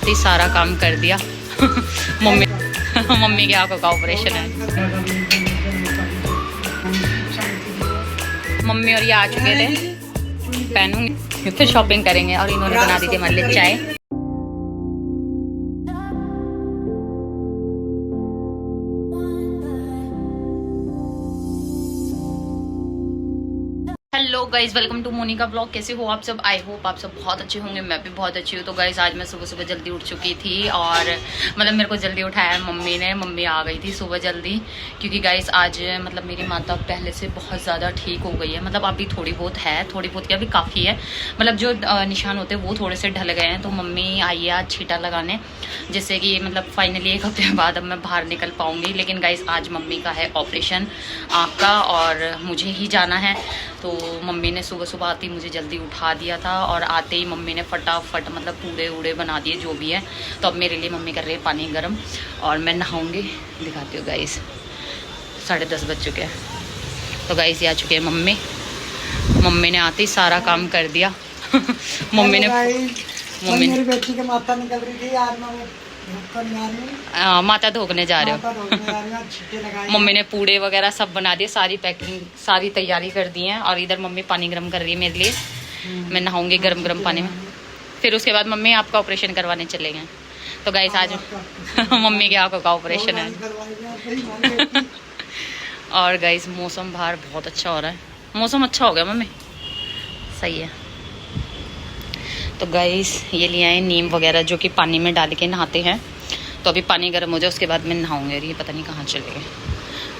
सारा काम कर दिया। मम्मी मम्मी के आंखों का ऑपरेशन है। मम्मी और ये आ चुके थे, पहनूंगी फिर शॉपिंग करेंगे। और इन्होंने बना दी थी हमारे लिए चाय। Hello guys, welcome to Monika blog. कैसे हो आप सब? आई होप आप सब बहुत अच्छे होंगे। मैं भी बहुत अच्छी हूँ। तो गाइज आज मैं सुबह सुबह जल्दी उठ चुकी थी और मतलब मेरे को जल्दी उठाया मम्मी ने। मम्मी आ गई थी सुबह जल्दी क्योंकि गाइज आज मतलब मेरी माता पहले से बहुत ज़्यादा ठीक हो गई है। मतलब अभी थोड़ी बहुत है, थोड़ी बहुत क्या, अभी काफ़ी है। मतलब जो निशान होते हैं वो थोड़े से ढल गए हैं। तो मम्मी आई है आज छीटा लगाने, जिससे कि मतलब फाइनली एक हफ्ते बाद अब मैं बाहर निकल पाऊँगी। लेकिन गाइज आज मम्मी का है ऑपरेशन आँख का और मुझे ही जाना है। तो मम्मी ने सुबह सुबह आती मुझे जल्दी उठा दिया था और आते ही मम्मी ने फटाफट मतलब पूड़े उड़े बना दिए जो भी है। तो अब मेरे लिए मम्मी कर रही है पानी गर्म और मैं नहाऊंगी। दिखाती हूँ गाइस, 10:30 बज चुके हैं। तो गाइस ये आ चुके हैं मम्मी। मम्मी ने आते ही सारा काम कर दिया। मम्मी मेरी बेटी की माता निकल रही थी आज, मैं माता धोने जा रहे हो। मम्मी ने पूड़े वगैरह सब बना दिए, सारी पैकिंग सारी तैयारी कर दी है। और इधर मम्मी पानी गर्म कर रही है मेरे लिए। मैं नहाऊंगी गर्म गर्म पानी में। फिर उसके बाद मम्मी आपका ऑपरेशन करवाने चले गए। तो गाइस आज मम्मी के आंखों का ऑपरेशन है। और गाइस मौसम बाहर बहुत अच्छा हो रहा है। मौसम अच्छा हो गया मम्मी, सही है। तो गाइस ये लिए आए नीम वगैरह जो कि पानी में डाल के नहाते हैं। तो अभी पानी गर्म हो जाए उसके बाद मैं नहाऊंगी। और ये पता नहीं कहाँ चले गए।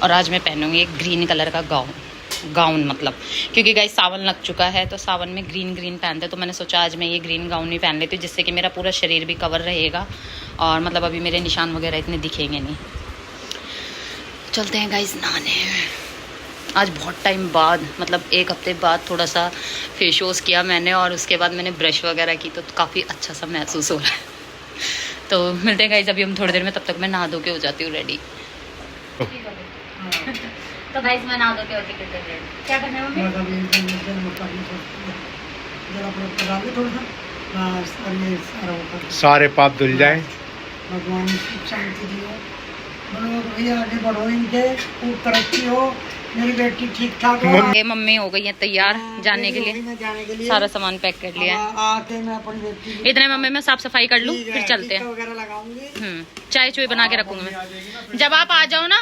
और आज मैं पहनूंगी एक ग्रीन कलर का गाउन मतलब क्योंकि गाइस सावन लग चुका है तो सावन में ग्रीन पहनते। तो मैंने सोचा आज मैं ये ग्रीन गाउन ही पहन लेती हूँ, जिससे कि मेरा पूरा शरीर भी कवर रहेगा और मतलब अभी मेरे निशान वगैरह इतने दिखेंगे नहीं। चलते हैं गाइस नहाने। आज बहुत टाइम बाद मतलब एक हफ्ते बाद थोड़ा सा फेस वॉश किया मैंने और उसके बाद मैंने ब्रश वगैरह की तो काफ़ी अच्छा सा महसूस हो रहा है। तो मिलते हैं गाइस अभी हम थोड़ी देर में। तब तक मैं नहा धो के हो जाती हूँ रेडी। तो गाइस मैं नहा धो के होती हूँ रेडी। क्या करना है मम्मी? सारे पाप धुल जाएं। भगवान शांति दियो, भैया आगे बढ़ो, इनके खूब तरक्की हो, मेरी बेटी ठीक ठाक हो। मम्मी हो गई है तैयार जाने के लिए। सारा सामान पैक कर लिया है। आके मैं अपनी बेटी इतने मम्मी मैं साफ सफाई कर लूँ फिर चलते हैं। वगैरह लगाऊंगी। चाय चुई बना के रखूंगी मैं। जब आप आ जाओ ना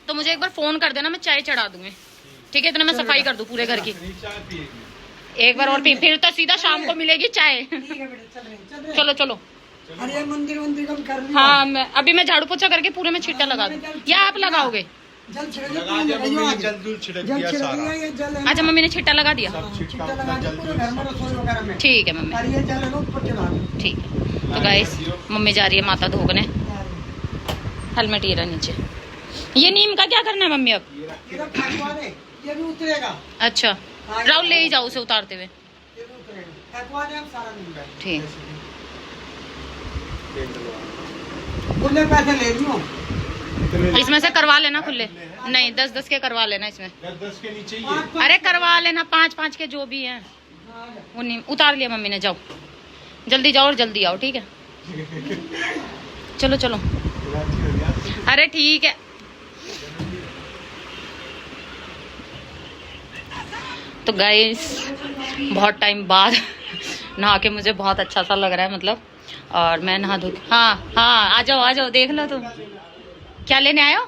तो मुझे एक बार फोन कर देना, मैं चाय चढ़ा दूंगी। ठीक है, इतने मैं सफाई कर दूँ पूरे घर की एक बार और फिर तो सीधा शाम को मिलेगी चाय। चलो चलो। अरे मंदिर को कर लिया। हाँ अभी मैं झाड़ू पोछा करके पूरे में छिट्टा लगा दूँ या आप लगाओगे? जल छिड़क अच्छा मम्मी ने छिट्टा लगा दिया। ठीक है मम्मी, ठीक है। तो गाइस मम्मी जा रही है माता धोने। हेलमेट ये रहा नीचे। ये नीम का क्या करना है मम्मी अब? ये भी उतरेगा। अच्छा राहुल ले ही जाओ उसे उतारते हुए। ठीक, खुले पैसे ले लियो। इसमें से करवा लेना खुले। नहीं 10-10 के करवा लेना इसमें। 10 के नीचे ही है। अरे करवा लेना 5-5 के जो भी हैं वो नहीं उतार लिया मम्मी ने। जाओ जल्दी जाओ और जल्दी आओ, ठीक है? चलो चलो। अरे ठीक है। तो गाइस बहुत टाइम बाद नहा के मुझे बहुत अच्छा सा लग रहा है मतलब। और मैं नहा धो। हाँ आ जाओ देख लो तुम क्या लेने आए हो।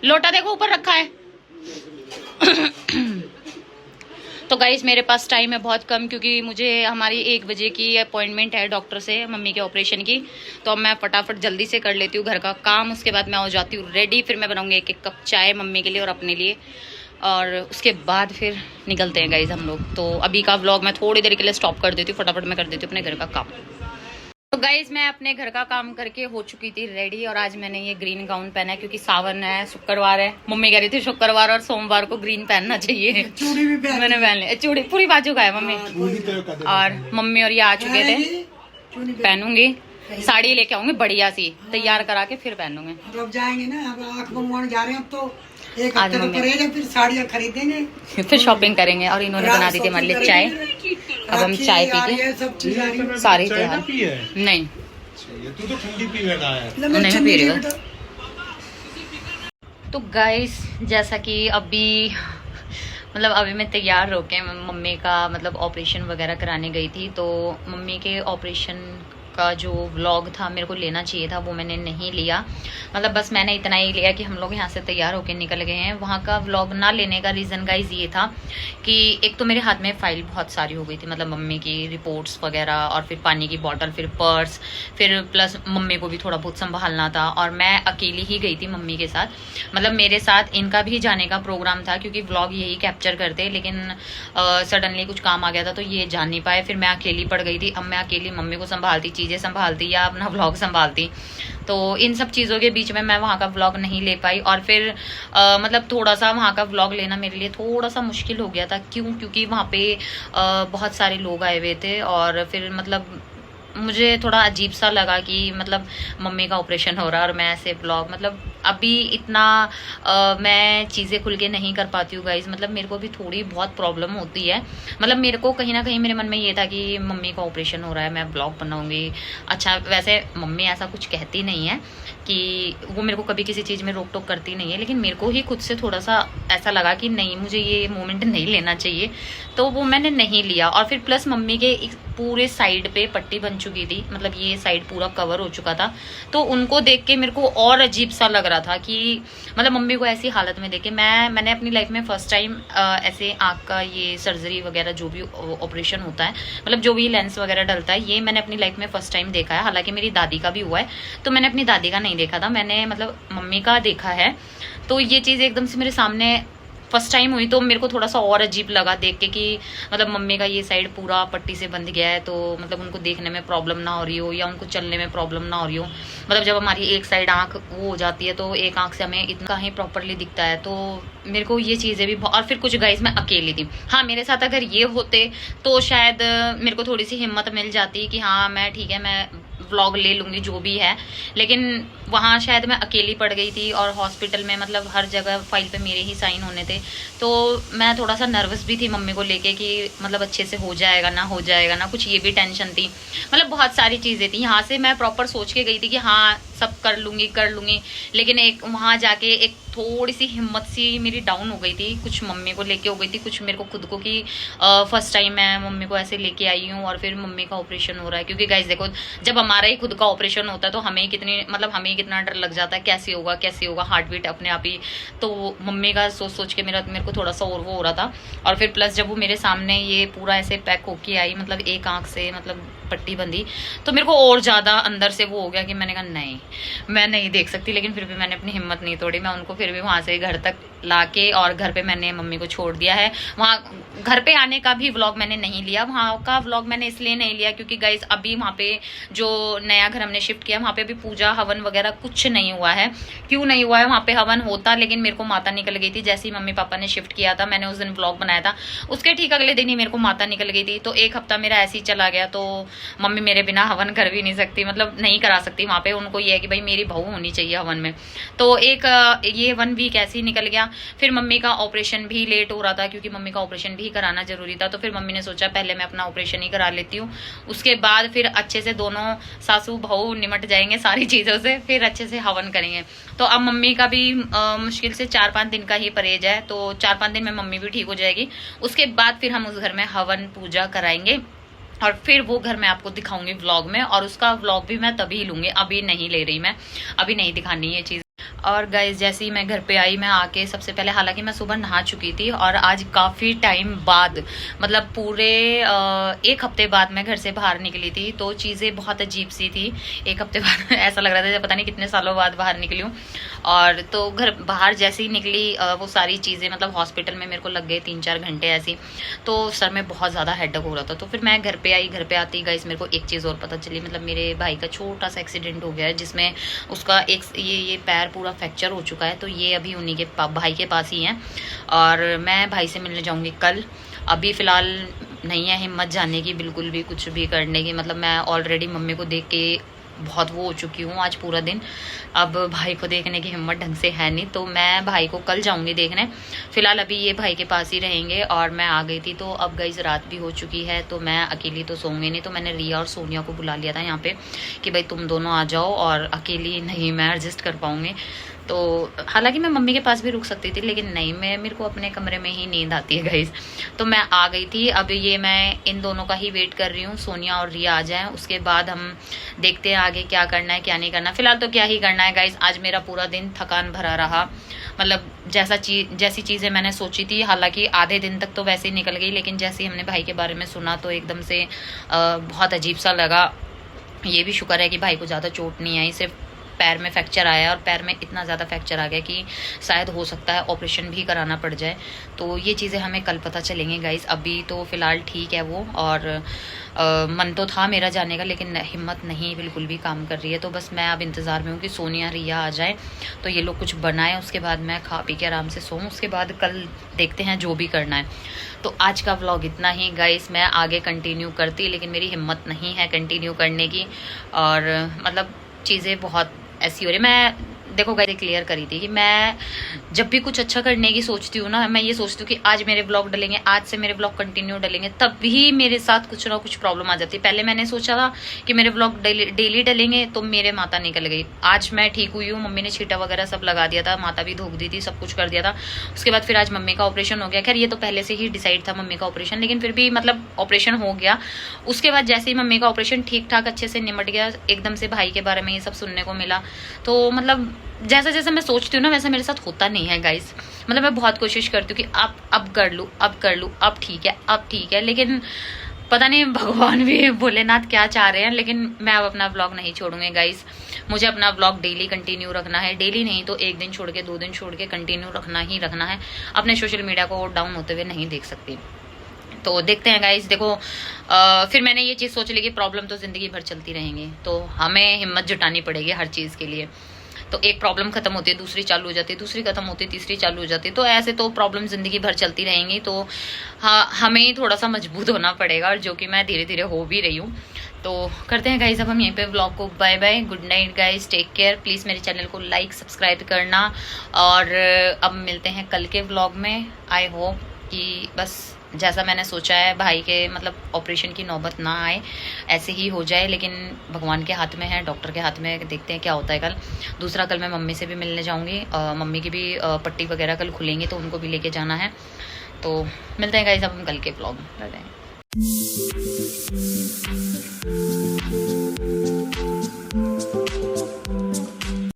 लोटा देखो ऊपर रखा है। तो गाइस मेरे पास टाइम है बहुत कम क्योंकि मुझे हमारी 1 बजे की अपॉइंटमेंट है डॉक्टर से मम्मी के ऑपरेशन की। तो अब मैं फटाफट जल्दी से कर लेती हूँ घर का काम। उसके बाद मैं हो जाती हूँ रेडी। फिर मैं बनाऊंगी 1-1 कप चाय मम्मी के लिए और अपने लिए। और उसके बाद फिर निकलते हैं गाइस हम लोग। तो अभी का व्लॉग मैं थोड़ी देर के लिए स्टॉप कर देती हूँ, फटाफट मैं कर देती हूँ अपने घर का काम। तो गाइज मैं अपने घर का काम करके हो चुकी थी रेडी। और आज मैंने ये ग्रीन गाउन पहना है क्योंकि सावन है, शुक्रवार है। मम्मी कह रही थी शुक्रवार और सोमवार को ग्रीन पहनना चाहिए। चूड़ी भी मैंने पहन लिया, चूड़ी पूरी बाजू का है मम्मी। और मम्मी और ये आ चुके थे। पहनूंगी साड़ी लेके आऊंगी बढ़िया सी तैयार करा के फिर पहनूंगी। अब जाएंगे ना, अब आँख बनवाने जा रहे हैं। अब तो एक हफ्ते तो पड़ेगा, फिर साड़ियाँ खरीदेंगे फिर शॉपिंग करेंगे। और इन्होंने बना दी थी हमारे लिए चाय। अब हम चाय पी के सब चीज सारी तैयार नहीं है। तू तो ठंडी पी बैठा है। ले मैं नहीं चुन्नी पी रही दी हूँ। बेटा। तो गाइस जैसा कि अभी मतलब अभी मैं तैयार होके मम्मी का मतलब ऑपरेशन वगैरह कराने गई थी, तो मम्मी के ऑपरेशन का जो व्लॉग था मेरे को लेना चाहिए था, वो मैंने नहीं लिया। मतलब बस मैंने इतना ही लिया कि हम लोग यहाँ से तैयार होके निकल गए हैं। वहाँ का व्लॉग ना लेने का रीज़न गाइज ये था कि एक तो मेरे हाथ में फ़ाइल बहुत सारी हो गई थी, मतलब मम्मी की रिपोर्ट्स वगैरह, और फिर पानी की बॉटल, फिर पर्स, फिर प्लस मम्मी को भी थोड़ा बहुत संभालना था, और मैं अकेली ही गई थी मम्मी के साथ। मतलब मेरे साथ इनका भी जाने का प्रोग्राम था क्योंकि व्लॉग यही कैप्चर करते, लेकिन सडनली कुछ काम आ गया था तो ये जा नहीं पाए। फिर मैं अकेली पड़ गई थी। अब मैं अकेली मम्मी को संभालती, चीज़ें संभालती या अपना व्लॉग संभालती, तो इन सब चीज़ों के बीच में मैं वहाँ का व्लॉग नहीं ले पाई। और फिर मतलब थोड़ा सा वहाँ का व्लॉग लेना मेरे लिए थोड़ा सा मुश्किल हो गया था। क्योंकि वहाँ पे बहुत सारे लोग आए हुए थे, और फिर मतलब मुझे थोड़ा अजीब सा लगा कि मतलब मम्मी का ऑपरेशन हो रहा है और मैं ऐसे ब्लॉग, मतलब अभी इतना मैं चीज़ें खुल के नहीं कर पाती हूँ गाइज। मतलब मेरे को भी थोड़ी बहुत प्रॉब्लम होती है। मतलब मेरे को कहीं ना कहीं मेरे मन में ये था कि मम्मी का ऑपरेशन हो रहा है, मैं ब्लॉग बनाऊंगी। अच्छा वैसे मम्मी ऐसा कुछ कहती नहीं है कि वो मेरे को कभी किसी चीज़ में रोक टोक करती नहीं है, लेकिन मेरे को ही खुद से थोड़ा सा ऐसा लगा कि नहीं, मुझे ये मोमेंट नहीं लेना चाहिए, तो वो मैंने नहीं लिया। और फिर प्लस मम्मी के पूरे साइड पे पट्टी बन चुकी थी, मतलब ये साइड पूरा कवर हो चुका था, तो उनको देख के मेरे को और अजीब सा लग रहा था कि मतलब मम्मी को ऐसी हालत में देख के मैंने अपनी लाइफ में फर्स्ट टाइम ऐसे आँख का ये सर्जरी वगैरह जो भी ऑपरेशन होता है, मतलब जो भी लेंस वगैरह डलता है, ये मैंने अपनी लाइफ में फर्स्ट टाइम देखा है। हालांकि मेरी दादी का भी हुआ है, तो मैंने अपनी दादी का नहीं देखा था, मैंने मतलब मम्मी का देखा है। तो ये चीज़ एकदम से मेरे सामने फर्स्ट टाइम हुई, तो मेरे को थोड़ा सा और अजीब लगा देख के कि मतलब मम्मी का ये साइड पूरा पट्टी से बंध गया है, तो मतलब उनको देखने में प्रॉब्लम ना हो रही हो या उनको चलने में प्रॉब्लम ना हो रही हो। मतलब जब हमारी एक साइड आंख वो हो जाती है तो एक आंख से हमें इतना ही प्रॉपरली दिखता है, तो मेरे को ये चीज़ें भी। और फिर कुछ गाइज मैं अकेली थी। हाँ, मेरे साथ अगर ये होते तो शायद मेरे को थोड़ी सी हिम्मत मिल जाती कि हाँ मैं ठीक है, मैं व्लॉग ले लूँगी जो भी है, लेकिन वहाँ शायद मैं अकेली पड़ गई थी, और हॉस्पिटल में मतलब हर जगह फाइल पे मेरे ही साइन होने थे, तो मैं थोड़ा सा नर्वस भी थी मम्मी को लेके कि मतलब अच्छे से हो जाएगा ना, हो जाएगा ना, कुछ ये भी टेंशन थी। मतलब बहुत सारी चीज़ें थी। यहाँ से मैं प्रॉपर सोच के गई थी कि हाँ सब कर लूँगी, लेकिन एक वहाँ जाके एक थोड़ी सी हिम्मत सी मेरी डाउन हो गई थी, कुछ मम्मी को लेके हो गई थी, कुछ मेरे को खुद को कि फर्स्ट टाइम मैं मम्मी को ऐसे लेके आई हूँ और फिर मम्मी का ऑपरेशन हो रहा है। क्योंकि गाइस देखो, जब हमारा ही खुद का ऑपरेशन होता है तो हमें ही कितना डर लग जाता है, कैसे होगा, हार्ट बीट अपने आप ही। तो मम्मी का सोच के मेरे को थोड़ा सा और वो हो रहा था। और फिर प्लस जब वो मेरे सामने ये पूरा ऐसे पैक होके आई, मतलब एक आंख से मतलब पट्टी बंधी, तो मेरे को और ज़्यादा अंदर से वो हो गया कि मैंने कहा नहीं, मैं नहीं देख सकती। लेकिन फिर भी मैंने अपनी हिम्मत नहीं तोड़ी, मैं उनको फिर भी वहाँ से घर तक लाके और घर पे मैंने मम्मी को छोड़ दिया है। वहाँ घर पे आने का भी व्लॉग मैंने नहीं लिया, वहाँ का व्लॉग मैंने इसलिए नहीं लिया क्योंकि गाइज अभी वहाँ पे जो नया घर हमने शिफ्ट किया, वहाँ पे अभी पूजा हवन वगैरह कुछ नहीं हुआ है। क्यों नहीं हुआ है? वहाँ पे हवन होता, लेकिन मेरे को माता निकल गई थी। जैसे ही मम्मी पापा ने शिफ्ट किया था, मैंने उस दिन व्लॉग बनाया था, उसके ठीक अगले दिन ही मेरे को माता निकल गई थी। तो एक हफ्ता मेरा ऐसे ही चला गया। तो मम्मी मेरे बिना हवन कर भी नहीं सकती, मतलब नहीं करा सकती वहाँ पे। उनको ये है कि भाई मेरी बहू होनी चाहिए हवन में। तो एक ये 1 वीक ऐसे ही निकल गया। फिर मम्मी का ऑपरेशन भी लेट हो रहा था क्योंकि मम्मी का ऑपरेशन भी कराना जरूरी था। तो फिर मम्मी ने सोचा पहले मैं अपना ऑपरेशन ही करा लेती हूँ, उसके बाद फिर अच्छे से दोनों सासू बहू निमट जाएंगे सारी चीज़ों से, फिर अच्छे से हवन करेंगे। तो अब मम्मी का भी मुश्किल से 4-5 दिन का ही परहेज है, तो 4-5 दिन में मम्मी भी ठीक हो जाएगी। उसके बाद फिर हम उस घर में हवन पूजा कराएंगे और फिर वो घर मैं आपको दिखाऊंगी व्लॉग में, और उसका व्लॉग भी मैं तभी लूँगी, अभी नहीं ले रही मैं, अभी नहीं दिखानी ये चीज़। और गाइज जैसे ही मैं घर पे आई, मैं आके सबसे पहले, हालांकि मैं सुबह नहा चुकी थी और आज काफ़ी टाइम बाद, मतलब पूरे 1 हफ्ते बाद मैं घर से बाहर निकली थी। तो चीज़ें बहुत अजीब सी थी। 1 हफ्ते बाद ऐसा लग रहा था जब पता नहीं कितने सालों बाद बाहर निकली हूँ। और तो घर बाहर जैसे ही निकली, वो सारी चीज़ें, मतलब हॉस्पिटल में मेरे को लग गए 3-4 घंटे ऐसी, तो सर में बहुत ज़्यादा हेडेक हो रहा था। तो फिर मैं घर पे आई। घर पे आती गाइस मेरे को एक चीज़ और पता चली, मतलब मेरे भाई का छोटा सा एक्सीडेंट हो गया है, जिसमें उसका एक ये पैर पूरा फ्रैक्चर हो चुका है। तो ये अभी उन्हीं के भाई के पास ही हैं, और मैं भाई से मिलने जाऊंगी कल। अभी फ़िलहाल नहीं है हिम्मत जाने की, बिल्कुल भी कुछ भी करने की। मतलब मैं ऑलरेडी मम्मी को देख के बहुत वो हो चुकी हूँ आज पूरा दिन। अब भाई को देखने की हिम्मत ढंग से है नहीं, तो मैं भाई को कल जाऊंगी देखने। फिलहाल अभी ये भाई के पास ही रहेंगे। और मैं आ गई थी, तो अब गाइस रात भी हो चुकी है, तो मैं अकेली तो सोऊंगी नहीं, तो मैंने रिया और सोनिया को बुला लिया था यहाँ पे कि भाई तुम दोनों आ जाओ, और अकेली नहीं मैं एडजस्ट कर पाऊंगी। तो हालांकि मैं मम्मी के पास भी रुक सकती थी, लेकिन नहीं, मेरे को अपने कमरे में ही नींद आती है गाइस। तो मैं आ गई थी। अब ये मैं इन दोनों का ही वेट कर रही हूँ, सोनिया और रिया आ जाएं, उसके बाद हम देखते हैं आगे क्या करना है क्या नहीं करना। फिलहाल तो क्या ही करना है गाइस, आज मेरा पूरा दिन थकान भरा रहा। मतलब जैसी चीज़ें मैंने सोची थी, हालांकि आधे दिन तक तो वैसे ही निकल गई, लेकिन जैसे ही हमने भाई के बारे में सुना तो एकदम से बहुत अजीब सा लगा। ये भी शुक्र है कि भाई को ज़्यादा चोट नहीं आई, सिर्फ पैर में फ्रैक्चर आया, और पैर में इतना ज़्यादा फ्रैक्चर आ गया कि शायद हो सकता है ऑपरेशन भी कराना पड़ जाए। तो ये चीज़ें हमें कल पता चलेंगी गाइस। अभी तो फ़िलहाल ठीक है वो, और मन तो था मेरा जाने का, लेकिन हिम्मत नहीं बिल्कुल भी काम कर रही है। तो बस मैं अब इंतज़ार में हूँ कि सोनिया रिया आ जाए, तो ये लोग कुछ बनाएं, उसके बाद मैं खा पी के आराम से सोऊं। उसके बाद कल देखते हैं जो भी करना है। तो आज का व्लॉग इतना ही गाइस। मैं आगे कंटिन्यू करती, लेकिन मेरी हिम्मत नहीं है कंटिन्यू करने की, और मतलब चीज़ें बहुत ऐसी हो रही। मैं देखो गाइस क्लियर करी थी कि मैं जब भी कुछ अच्छा करने की सोचती हूँ ना, मैं ये सोचती हूँ कि आज मेरे ब्लॉग डलेंगे, आज से मेरे ब्लॉग कंटिन्यू डलेंगे, तब भी मेरे साथ कुछ ना कुछ प्रॉब्लम आ जाती है। पहले मैंने सोचा था कि मेरे ब्लॉग डेली डलेंगे, तो मेरे माता निकल गई। आज मैं ठीक हुई हूँ, मम्मी ने छीटा वगैरह सब लगा दिया था, माता भी धोख दी थी, सब कुछ कर दिया था। उसके बाद फिर आज मम्मी का ऑपरेशन हो गया। खैर ये तो पहले से ही डिसाइड था मम्मी का ऑपरेशन, लेकिन फिर भी मतलब ऑपरेशन हो गया। उसके बाद जैसे ही मम्मी का ऑपरेशन ठीक ठाक अच्छे से निमट गया, एकदम से भाई के बारे में ये सब सुनने को मिला। तो मतलब जैसा जैसा मैं सोचती हूँ ना, वैसा मेरे साथ होता नहीं है गाइस। मतलब मैं बहुत कोशिश करती हूँ कि अब कर लूँ, अब ठीक है, लेकिन पता नहीं भगवान भी भोलेनाथ क्या चाह रहे हैं। लेकिन मैं अब अपना ब्लॉग नहीं छोड़ूंगी गाइस। मुझे अपना ब्लॉग डेली कंटिन्यू रखना है, डेली नहीं तो एक दिन छोड़ के 2 दिन छोड़ के कंटिन्यू रखना है। अपने सोशल मीडिया को डाउन होते हुए नहीं देख सकती। तो देखते हैं गाइस। देखो फिर मैंने ये चीज़ सोच ली कि प्रॉब्लम तो ज़िंदगी भर चलती रहेंगी, तो हमें हिम्मत जुटानी पड़ेगी हर चीज़ के लिए। तो एक प्रॉब्लम खत्म होती है, दूसरी चालू हो जाती है, दूसरी खत्म होती है, तीसरी चालू हो जाती है। तो ऐसे तो प्रॉब्लम ज़िंदगी भर चलती रहेंगी। तो हाँ, हमें थोड़ा सा मजबूत होना पड़ेगा, और जो कि मैं धीरे धीरे हो भी रही हूँ। तो करते हैं गाइस अब हम यहीं पे व्लॉग को bye bye, good night guys, take care. Please मेरे चैनल को लाइक सब्सक्राइब करना, और अब मिलते हैं कल के व्लॉग में। आई होप कि बस जैसा मैंने सोचा है, भाई के मतलब ऑपरेशन की नौबत ना आए, ऐसे ही हो जाए। लेकिन भगवान के हाथ में है, डॉक्टर के हाथ में, देखते हैं क्या होता है कल। दूसरा, कल मैं मम्मी से भी मिलने जाऊंगी। मम्मी की भी पट्टी वगैरह कल खुलेंगी, तो उनको भी लेके जाना है। तो मिलते हैं गाइस अब हम कल के व्लॉग में। Bye bye.